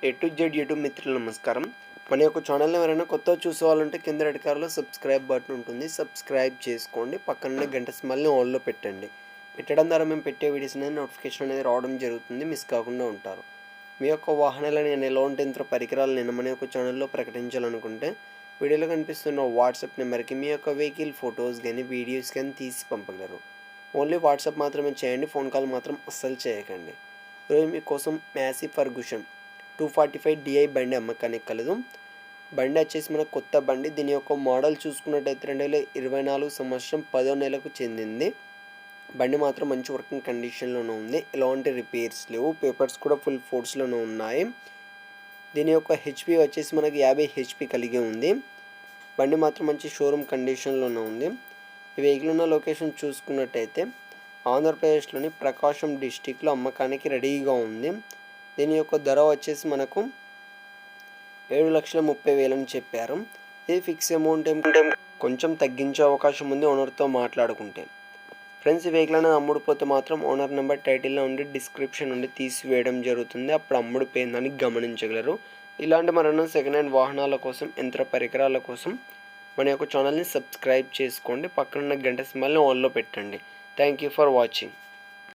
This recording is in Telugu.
ఏ టు జెడ్ యూట్యూబ్ మిత్రులు నమస్కారం. మన యొక్క ఛానల్ని ఎవరైనా కొత్తగా చూసేవాళ్ళంటే కింద రెడ్ కలర్లో సబ్స్క్రైబ్ బటన్ ఉంటుంది, సబ్స్క్రైబ్ చేసుకోండి. పక్కనే గంట సింబల్ని ఆన్లో పెట్టండి. పెట్టడం ద్వారా మేము పెట్టే వీడియోస్ అనేది నోటిఫికేషన్ అనేది రావడం జరుగుతుంది, మిస్ కాకుండా ఉంటారు. మీ యొక్క వాహనాలను నేను ఎలాంటి యంత్ర పరికరాలు నేను మన యొక్క ఛానల్లో ప్రకటించాలనుకుంటే వీడియోలో కనిపిస్తున్న వాట్సాప్ నెంబర్కి మీ యొక్క వెహికల్ ఫొటోస్ కానీ వీడియోస్ కానీ తీసి పంపగలరు. ఓన్లీ వాట్సాప్ మాత్రమే చేయండి, ఫోన్ కాల్ మాత్రం అస్సలు చేయకండి. ఈరోజు మీకోసం మ్యాసీ ఫర్గూషన్ 245 DI బండి అమ్మకానికి కలదు. బండి వచ్చేసి మన కొత్త బండి. దీని యొక్క మోడల్ చూసుకున్నట్టయితే 2024 సంవత్సరం 10వ నెలకు చెందింది. బండి మాత్రం మంచి వర్కింగ్ కండిషన్లోనే ఉంది, ఎలాంటి రిపేర్స్ లేవు, పేపర్స్ కూడా ఫుల్ ఫోర్స్లోనే ఉన్నాయి. దీని యొక్క హెచ్పి వచ్చేసి మనకి 50 HP కలిగి ఉంది. బండి మాత్రం మంచి షోరూమ్ కండిషన్లోనే ఉంది. ఈ వెహికల్ ఉన్న లొకేషన్ చూసుకున్నట్టయితే ఆంధ్రప్రదేశ్లోని ప్రకాశం డిస్టిక్లో అమ్మకానికి రెడీగా ఉంది. దీని యొక్క ధర వచ్చేసి మనకు 7,30,000 అని చెప్పారు. ఇది ఫిక్స్ అమౌంట్ కొంచెం తగ్గించే అవకాశం ఉంది ఓనర్తో మాట్లాడుకుంటే. ఫ్రెండ్స్, ఈ వెహికల్ అనేది అమ్ముడుపోతే మాత్రం ఓనర్ నెంబర్ టైటిల్లో ఉండి డిస్క్రిప్షన్ నుండి తీసివేయడం జరుగుతుంది. అప్పుడు అమ్ముడుపోయిందని గమనించగలరు. ఇలాంటి మరెన్నో సెకండ్ హ్యాండ్ వాహనాల కోసం, యంత్ర పరికరాల కోసం మన యొక్క ఛానల్ని సబ్స్క్రైబ్ చేసుకోండి. పక్కనున్న గంట సింబల్ని ఆన్లో పెట్టండి. Thank you for watching.